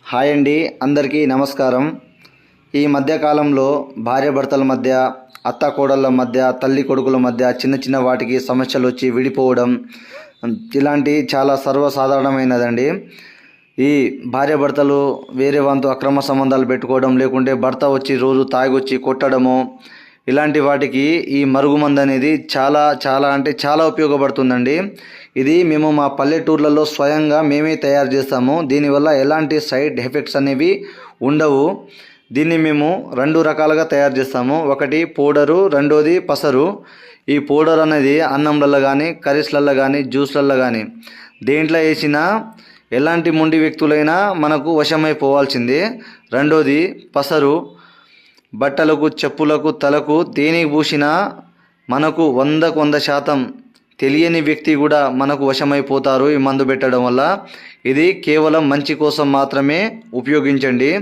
Hi అండి, అందరికీ నమస్కారం. ఈ మధ్యకాలంలో భార్యాభర్తల మధ్య, అత్తాకోడళ్ళ మధ్య, తల్లి కొడుకుల మధ్య చిన్న చిన్న వాటికి సమస్యలు వచ్చి విడిపోవడం ఇలాంటి చాలా సర్వసాధారణమైనదండి. ఈ భార్యాభర్తలు వేరే వాళ్ళతో అక్రమ సంబంధాలు పెట్టుకోవడం, లేకుంటే భర్త వచ్చి రోజు తాగొచ్చి కొట్టడము, ఇలాంటి వాటికి ఈ మరుగుమందు అనేది చాలా ఉపయోగపడుతుందండి. ఇది మేము మా పల్లెటూర్లలో స్వయంగా మేమే తయారు చేస్తాము. దీనివల్ల ఎలాంటి సైడ్ ఎఫెక్ట్స్ అనేవి ఉండవు. దీన్ని మేము 2 రకాలుగా తయారు చేస్తాము. ఒకటి పౌడరు, రెండోది పసరు. ఈ పౌడర్ అనేది అన్నంలలో కానీ, కర్రీస్లలో కానీ, జ్యూస్లలో కానీ దేంట్లో వేసినా ఎలాంటి మొండి వ్యక్తులైనా మనకు వశమైపోవాల్సిందే. రెండోది పసరు, బట్టలకు, చెప్పులకు, తలకు దేనికి పూసినా మనకు 100% తెలియని వ్యక్తి కూడా మనకు వశమైపోతారు ఈ మందు పెట్టడం వల్ల. ఇది కేవలం మంచి కోసం మాత్రమే ఉపయోగించండి.